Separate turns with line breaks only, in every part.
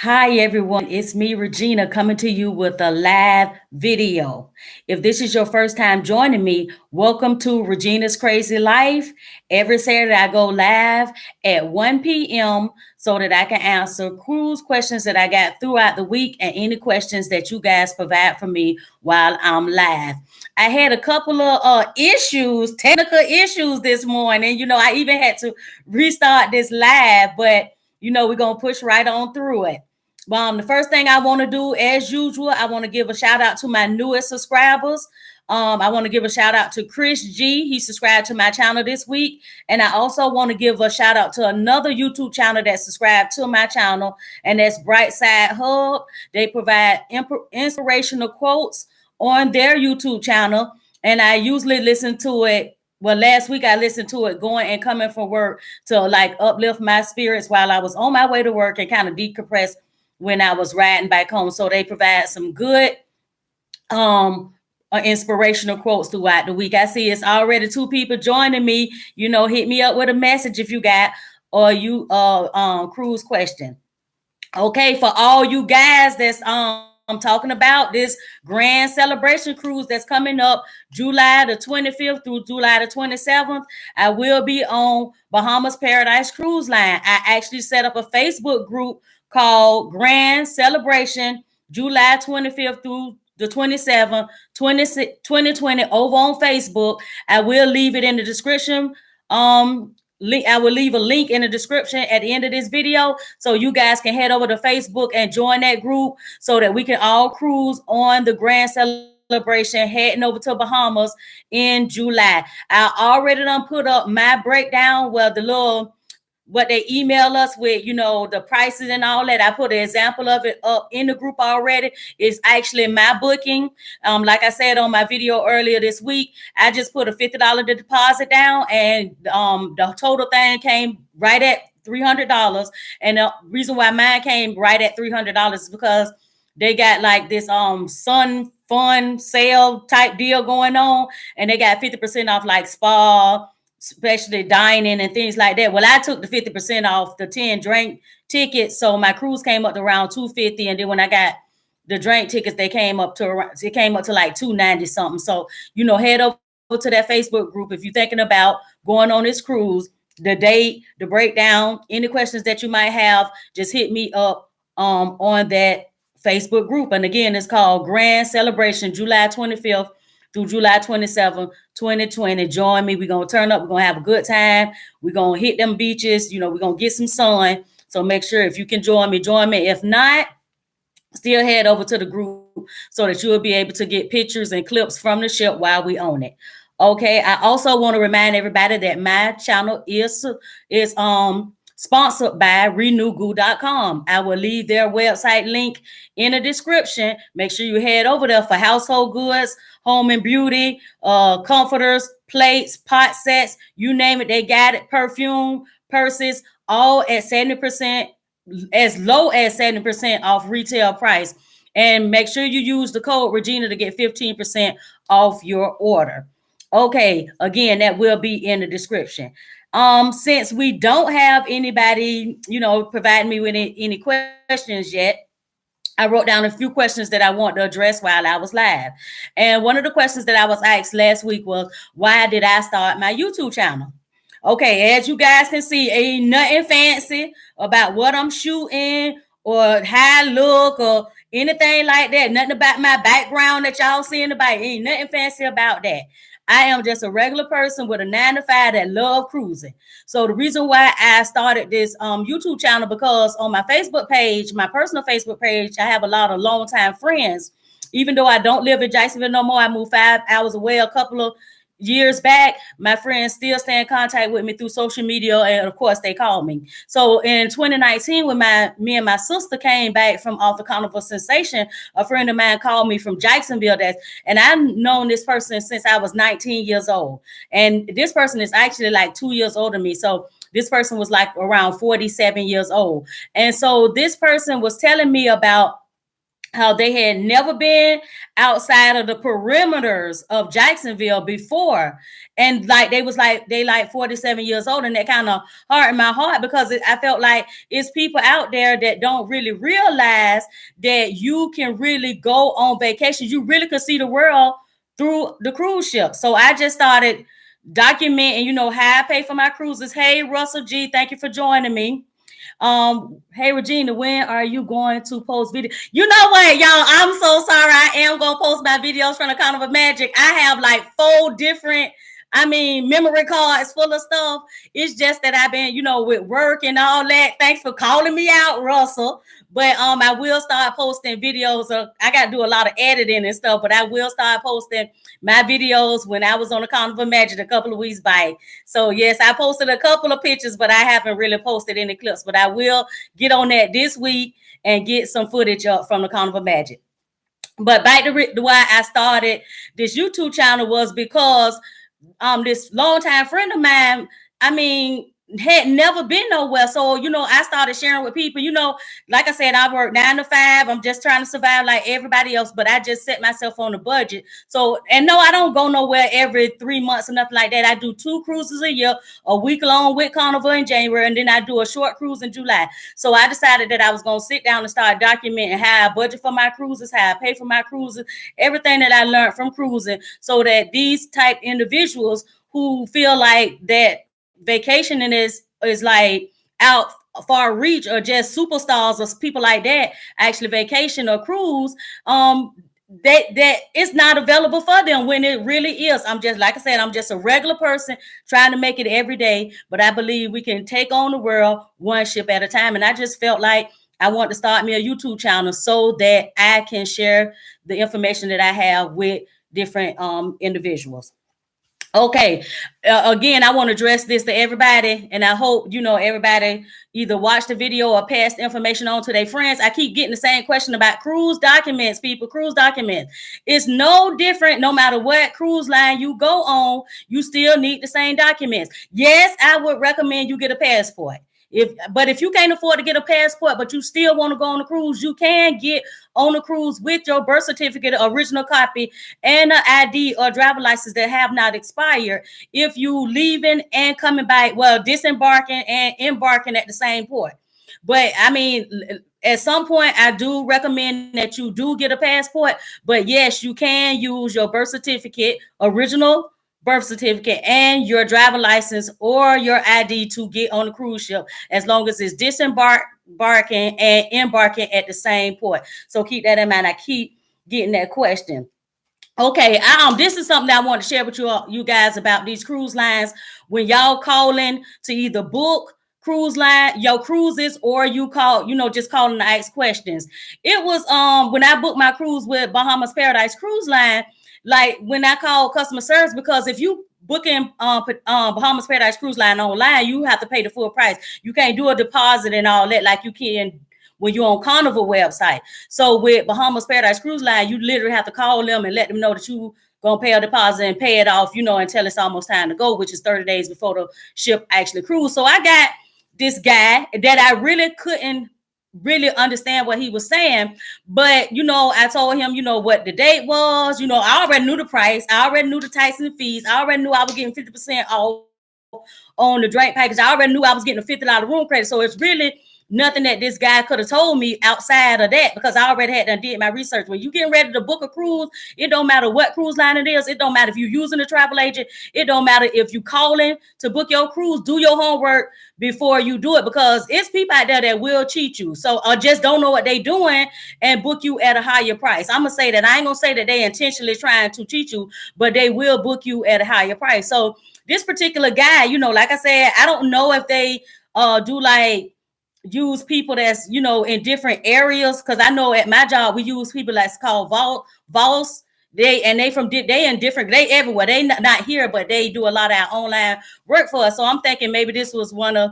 Hi everyone, it's me, Regina, coming to you with a live video. If this is your first time joining me, welcome to Regina's Crazy Life. Every Saturday I go live at 1 p.m. so that I can answer cruise questions that I got throughout the week and any questions that you guys provide for me while I'm live. I had a couple of technical issues this morning. I even had to restart this live, but we're going to push right on through it. The first thing I want to do, as usual, I want to give a shout out to my newest subscribers. I want to give a shout out to Chris G. He subscribed to my channel this week. And I also want to give a shout out to another YouTube channel that subscribed to my channel, and that's Brightside Hub. They provide inspirational quotes on their YouTube channel. And I usually listen to it. Well, last week I listened to it going and coming from work to like uplift my spirits while I was on my way to work and kind of decompress when I was riding back home. So they provide some good inspirational quotes throughout the week. I see it's already 2 people joining me. Hit me up with a message if you got or you cruise question. Okay, for all you guys that's I'm talking about this grand celebration cruise that's coming up July the 25th through July the 27th. I will be on Bahamas Paradise Cruise Line. I actually set up a Facebook group called Grand Celebration July 25th through the 27th, 2020 over on Facebook. I will leave it in the description. I will leave a link in the description at the end of this video so you guys can head over to Facebook and join that group so that we can all cruise on the grand celebration heading over to Bahamas in July. I already done put up my breakdown where what they email us with, the prices and all that. I put an example of it up in the group already. It's actually my booking. Like I said on my video earlier this week, I just put a $50 deposit down, and the total thing came right at $300. And the reason why mine came right at $300 is because they got like this sun fun sale type deal going on, and they got 50% off like spa, especially dining and things like that. Well, I took the 50% off the 10 drink tickets, so my cruise came up to around $250, and then when I got the drink tickets, it came up to like $290 something. So head over to that Facebook group if you're thinking about going on this cruise. The date, the breakdown, any questions that you might have, just hit me up on that Facebook group. And again, it's called Grand Celebration July 25th through July 27th, 2020. Join me. We're going to turn up. We're going to have a good time. We're going to hit them beaches. We're going to get some sun. So make sure if you can join me, join me. If not, still head over to the group so that you'll be able to get pictures and clips from the ship while we own it. Okay. I also want to remind everybody that my channel is sponsored by renewgoo.com. I will leave their website link in the description. Make sure you head over there for household goods, home and beauty, comforters, plates, pot sets, you name it. They got it. Perfume, purses, all at 70%, as low as 70% off retail price. And make sure you use the code Regina to get 15% off your order. Okay, again, that will be in the description. Since we don't have anybody, providing me with any questions yet, I wrote down a few questions that I want to address while I was live. And one of the questions that I was asked last week was, why did I start my YouTube channel? Okay, as you guys can see, ain't nothing fancy about what I'm shooting or how I look or anything like that. Nothing about my background that y'all see in the bike. Ain't nothing fancy about that. I am just a regular person with a 9-to-5 that love cruising. So the reason why I started this YouTube channel, because on my Facebook page, my personal Facebook page, I have a lot of longtime friends. Even though I don't live in Jacksonville no more, I moved 5 hours away a couple of years back. My friends still stay in contact with me through social media, and of course they call me. So in 2019, when me and my sister came back from off the Carnival Sensation, a friend of mine called me from Jacksonville, and I've known this person since I was 19 years old, and this person is actually like 2 years older than me. So this person was like around 47 years old, and so this person was telling me about how they had never been outside of the perimeters of Jacksonville before. And like they was like they like 47 years old, and that kind of hardened my heart because I felt like it's people out there that don't really realize that you can really go on vacation. You really could see the world through the cruise ship. So I just started documenting, how I pay for my cruises. Hey, Russell G, thank you for joining me. Hey Regina, when are you going to post video? You know what, y'all? I'm so sorry. I am gonna post my videos from the Carnival Magic. I have like 4 different, memory cards full of stuff. It's just that I've been, with work and all that. Thanks for calling me out, Russell. But I will start posting videos. I got to do a lot of editing and stuff, but I will start posting my videos when I was on the Carnival Magic a couple of weeks back. So yes, I posted a couple of pictures, but I haven't really posted any clips. But I will get on that this week and get some footage up from the Carnival Magic. But back to why I started this YouTube channel was because this longtime friend of mine, had never been nowhere. So, I started sharing with people, like I said, I work 9 to 5. I'm just trying to survive like everybody else, but I just set myself on a budget. So, and no, I don't go nowhere every 3 months or nothing like that. I do 2 cruises a year, a week long with Carnival in January, and then I do a short cruise in July. So I decided that I was going to sit down and start documenting how I budget for my cruises, how I pay for my cruises, everything that I learned from cruising, so that these type individuals who feel like that vacationing is like out far reach, or just superstars or people like that actually vacation or cruise, that it's not available for them when it really is. I'm just, like I said, I'm just a regular person trying to make it every day, but I believe we can take on the world one ship at a time. And I just felt like I want to start me a YouTube channel so that I can share the information that I have with different individuals. Okay. Again, I want to address this to everybody, and I hope, everybody either watch the video or pass the information on to their friends. I keep getting the same question about cruise documents, people. Cruise documents. It's no different no matter what cruise line you go on. You still need the same documents. Yes, I would recommend you get a passport. But if you can't afford to get a passport, but you still want to go on a cruise, you can get on a cruise with your birth certificate, original copy, and an ID or driver license that have not expired if you leaving and coming back, disembarking and embarking at the same port. But at some point, I do recommend that you do get a passport. But yes, you can use your birth certificate, original birth certificate, and your driver license or your ID to get on the cruise ship, as long as it's disembarking and embarking at the same port. So keep that in mind. I keep getting that question. Okay, this is something that I want to share with you guys about these cruise lines. When y'all calling to either book cruise line, your cruises, or you call, just calling to ask questions. It was when I booked my cruise with Bahamas Paradise Cruise Line, like when I call customer service, because if you booking Bahamas Paradise Cruise Line online, you have to pay the full price. You can't do a deposit and all that like you can when you're on Carnival website. So with Bahamas Paradise Cruise Line, you literally have to call them and let them know that you gonna pay a deposit and pay it off, until it's almost time to go, which is 30 days before the ship actually cruise. So I got this guy that I really couldn't really understand what he was saying, but I told him what the date was. I already knew the price, I already knew the tax and fees, I already knew I was getting 50% off on the drink package, I already knew I was getting a $50 room credit. So it's really nothing that this guy could have told me outside of that, because I already had done did my research. When you getting ready to book a cruise, it don't matter what cruise line it is. It don't matter if you're using a travel agent. It don't matter if you calling to book your cruise. Do your homework before you do it, because it's people out there that will cheat you. So or just don't know what they doing and book you at a higher price. I'm gonna say that. I ain't gonna say that they intentionally trying to cheat you, but they will book you at a higher price. So this particular guy, like I said, I don't know if they do like use people that's in different areas, because I know at my job we use people that's called Vols. They in different, they everywhere. They not here, but they do a lot of our online work for us. So I'm thinking maybe this was one of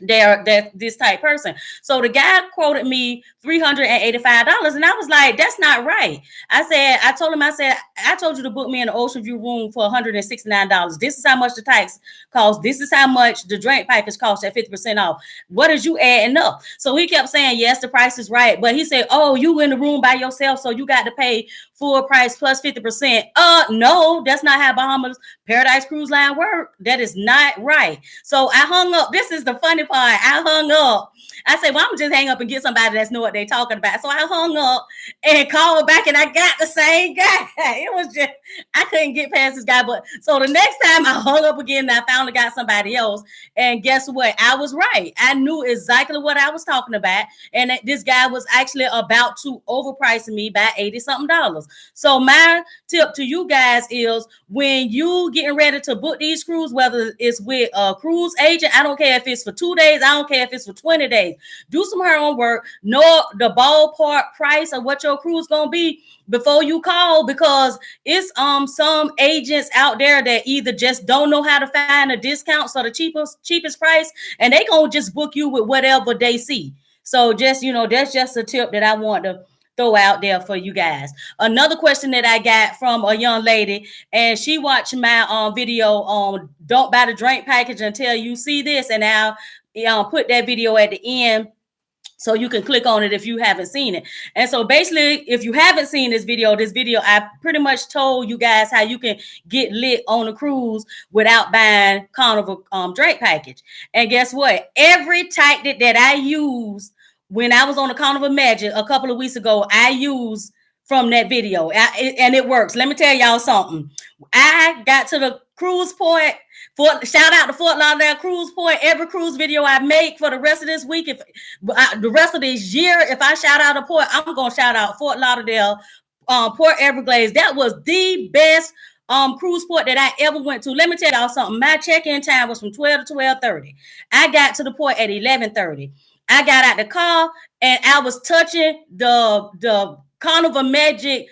they're this type person. So the guy quoted me $385, and I was like, that's not right. I told him, I told you to book me in the ocean view room for $169. This is how much the tax costs. This is how much the drink package costs at 50% off. What is you adding up? So he kept saying, yes, the price is right. But he said, oh, you in the room by yourself, so you got to pay full price plus 50%. No, that's not how Bahamas Paradise Cruise Line work. That is not right. So I hung up. This is the funny part. I hung up. I said, well, I'm just hang up and get somebody that's know what they're talking about. So I hung up and called back, and I got the same guy. It was just, I couldn't get past this guy. But so the next time I hung up again, I finally got somebody else. And guess what? I was right. I knew exactly what I was talking about. And this guy was actually about to overprice me by $80-something. So my tip to you guys is, when you getting ready to book these cruises, whether it's with a cruise agent, I don't care if it's for 2 days, I don't care if it's for 20 days, do some homework, know the ballpark price of what your cruise gonna be before you call, because it's some agents out there that either just don't know how to find a discount, so the cheapest price, and they gonna just book you with whatever they see. So just, that's just a tip that I want to throw out there for you guys. Another question that I got from a young lady, and she watched my video on don't buy the drink package until you see this, and I'll put that video at the end so you can click on it if you haven't seen it. And so basically, if you haven't seen this video, I pretty much told you guys how you can get lit on a cruise without buying Carnival drink package. And guess what? Every tactic that I used when I was on the Carnival Magic a couple of weeks ago, I used from that video, and it works. Let me tell y'all something. I got to the cruise point. Shout out to Fort Lauderdale Cruise Point. Every cruise video I make for the rest of this week, the rest of this year, if I shout out a port, I'm gonna shout out Fort Lauderdale, Port Everglades. That was the best cruise port that I ever went to. Let me tell y'all something. My check-in time was from 12 to 12:30. I got to the port at 11:30. I got out the car and I was touching the Carnival Magic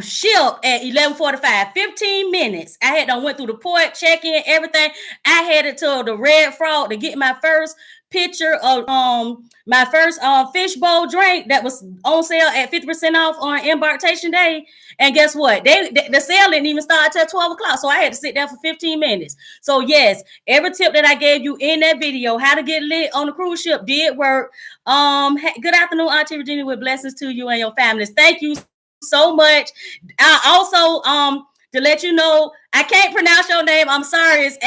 ship at 11:45. 15 minutes. I had done went through the port, check-in, everything. I headed to the Red Frog to get my first picture of my first fishbowl drink that was on sale at 50% off on embarkation day. And guess what? The sale didn't even start till 12 o'clock. So I had to sit there for 15 minutes. So yes, every tip that I gave you in that video, how to get lit on the cruise ship, did work. Good afternoon, Auntie Regina, with blessings to you and your families. Thank you so much. I also to let you know, I can't pronounce your name. I'm sorry. It's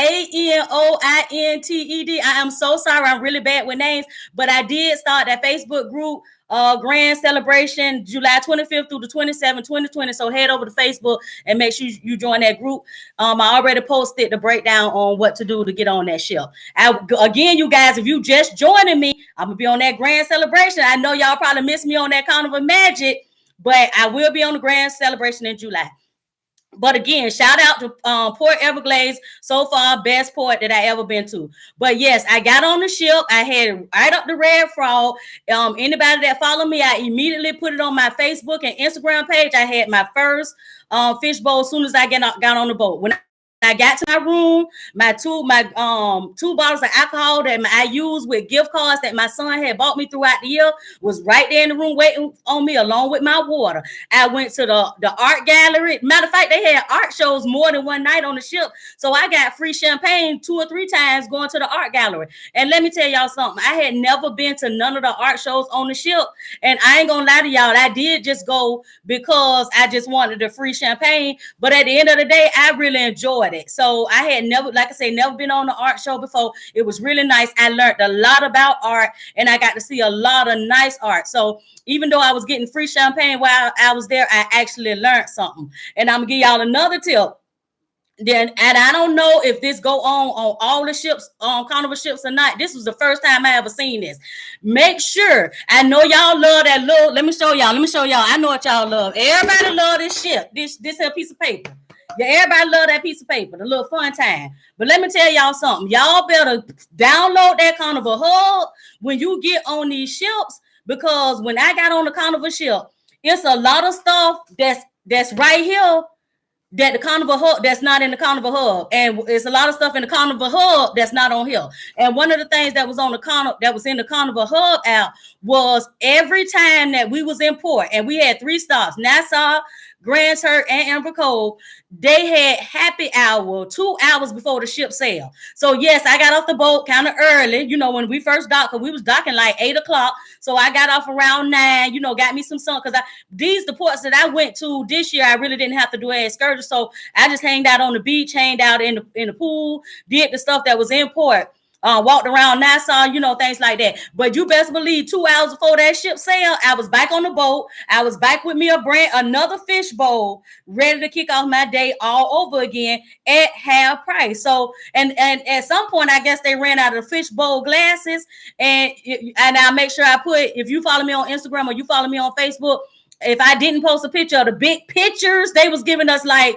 Anointed. I am so sorry. I'm really bad with names, but I did start that Facebook group, grand celebration, July 25th through the 27th, 2020. So head over to Facebook and make sure you join that group. I already posted the breakdown on what to do to get on that ship. Again, you guys, if you just joining me, I'm gonna be on that grand celebration. I know y'all probably missed me on that Carnival Magic, but I will be on the grand celebration in July. But again, shout out to Port Everglades. So far, best port that I ever been to. But yes, I got on the ship. I had right up the Red Frog. Anybody that follow me, I immediately put it on my Facebook and Instagram page. I had my first fishbowl as soon as I got on the boat. When I got to my room, my two bottles of alcohol that I used with gift cards that my son had bought me throughout the year was right there in the room waiting on me, along with my water. I went to the art gallery. Matter of fact, they had art shows more than one night on the ship. So I got free champagne 2 or 3 times going to the art gallery. And let me tell y'all something. I had never been to none of the art shows on the ship. And I ain't gonna lie to y'all, I did just go because I just wanted the free champagne. But at the end of the day, I really enjoyed it. So I had never been on the art show before. It was really nice. I learned a lot about art, and I got to see a lot of nice art. So even though I was getting free champagne while I was there, I actually learned something. And I'm gonna give y'all another tip. And I don't know if this go on all the ships, on Carnival ships or not. This was the first time I ever seen this. Make sure, I know y'all love that little, let me show y'all. I know what y'all love. Everybody love this ship, this here piece of paper. Yeah, everybody love that piece of paper, the little fun time. But let me tell y'all something. Y'all better download that Carnival Hub when you get on these ships, because when I got on the Carnival ship, it's a lot of stuff that's right here that the Carnival Hub that's not in the Carnival Hub, and it's a lot of stuff in the Carnival Hub that's not on here. And one of the things that was on the that was in the Carnival Hub app was every time that we was in port, and we had 3 stops: Nassau, Grand Turk, and Amber Cove. They had happy hour 2 hours before the ship sailed. So yes, I got off the boat kind of early. You know, when we first docked, because we was docking like 8 o'clock. So I got off around 9. You know, got me some sun, because the ports that I went to this year, I really didn't have to do an excursion. So I just hanged out on the beach, hanged out in the pool, did the stuff that was in port. Walked around Nassau, you know, things like that. But you best believe 2 hours before that ship sailed, I was back on the boat. I was back with me another fish bowl, ready to kick off my day all over again at half price. So, and at some point, I guess they ran out of the fish bowl glasses. And I'll make sure I put, if you follow me on Instagram or you follow me on Facebook, if I didn't post a picture of the big pictures, they was giving us like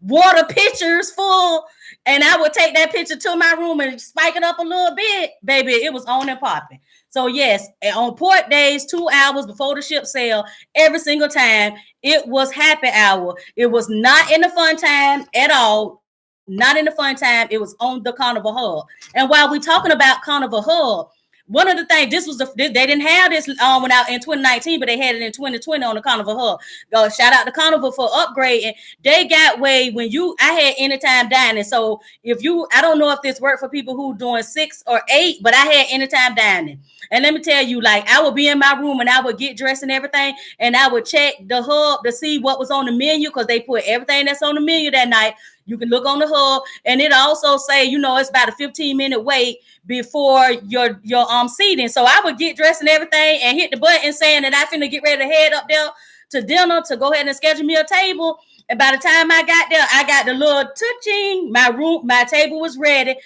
water pitchers full. And I would take that picture to my room and spike it up a little bit, baby. It was on and popping. So yes, on port days, 2 hours before the ship sailed, every single time, it was happy hour. It was not in the fun time at all. Not in the fun time. It was on the Carnival Hub. And while we're talking about Carnival Hub, one of the things, they didn't have this when out in 2019, but they had it in 2020 on the Carnival Hub. Shout out to Carnival for upgrading. They got way I had anytime dining. So I don't know if this worked for people who doing 6 or 8, but I had anytime dining. And let me tell you, like, I would be in my room and I would get dressed and everything, and I would check the hub to see what was on the menu, because they put everything that's on the menu that night. You can look on the hub, and it also say, you know, it's about a 15-minute wait before your seating. So I would get dressed and everything and hit the button saying that I finna get ready to head up there to dinner to go ahead and schedule me a table. And by the time I got there, I got the little touching. My table was ready.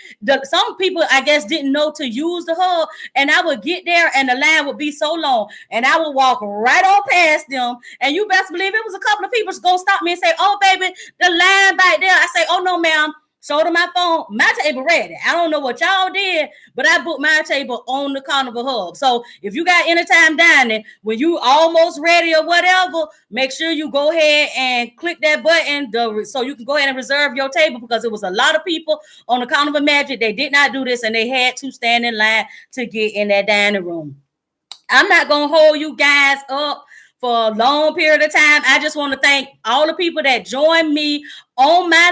Some people, I guess, didn't know to use the hub, and I would get there and the line would be so long, and I would walk right on past them. And you best believe it was a couple of people gonna stop me and say, "Oh, baby, the line back there." I say, "Oh no, ma'am." Showed them my phone, my table ready. I don't know what y'all did, but I booked my table on the Carnival Hub. So if you got anytime dining, when you almost ready or whatever, make sure you go ahead and click that button so you can go ahead and reserve your table, because it was a lot of people on the Carnival Magic. They did not do this, and they had to stand in line to get in that dining room. I'm not going to hold you guys up for a long period of time. I just want to thank all the people that joined me on my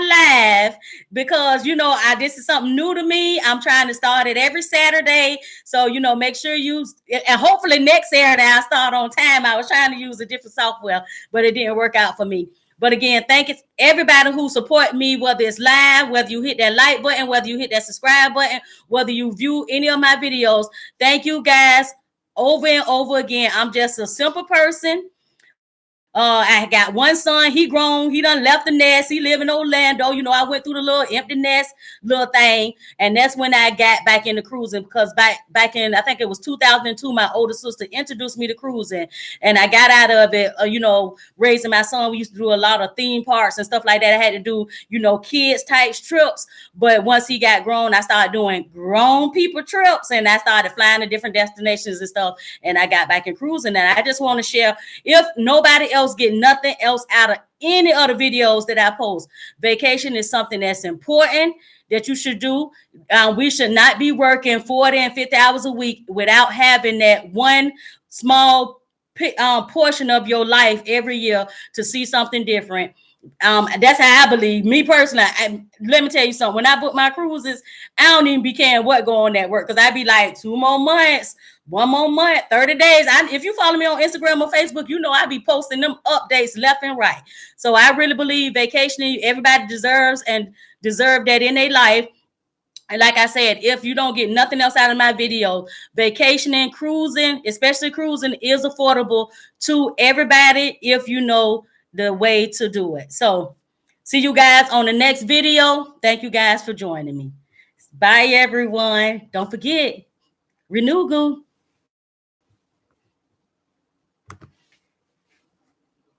live, because, you know, this is something new to me. I'm trying to start it every Saturday. So, you know, make sure and hopefully next Saturday I'll start on time. I was trying to use a different software, but it didn't work out for me. But again, thank you everybody who support me, whether it's live, whether you hit that like button, whether you hit that subscribe button, whether you view any of my videos. Thank you guys over and over again. I'm just a simple person. I got one son. He grown. He done left the nest. He live in Orlando. You know, I went through the little empty nest little thing, and that's when I got back into cruising, because back in, I think it was 2002, my older sister introduced me to cruising, and I got out of it. You know, raising my son, we used to do a lot of theme parks and stuff like that. I had to do, you know, kids type trips. But once he got grown, I started doing grown people trips, and I started flying to different destinations and stuff. And I got back in cruising, and I just want to share, if nobody else get nothing else out of any other videos that I post, vacation is something that's important that you should do. We should not be working 40 and 50 hours a week without having that one small portion of your life every year to see something different. That's how I believe. Me personally, let me tell you something. When I book my cruises, I don't even be caring what go on that work, because I be like 2 more months, 1 more month, 30 days. If you follow me on Instagram or Facebook, you know I be posting them updates left and right. So I really believe vacationing, everybody deserve that in their life. And like I said, if you don't get nothing else out of my video, vacationing, cruising, especially cruising, is affordable to everybody if you know the way to do it. So see you guys on the next video. Thank you guys for joining me. Bye, everyone. Don't forget, Renew Goo.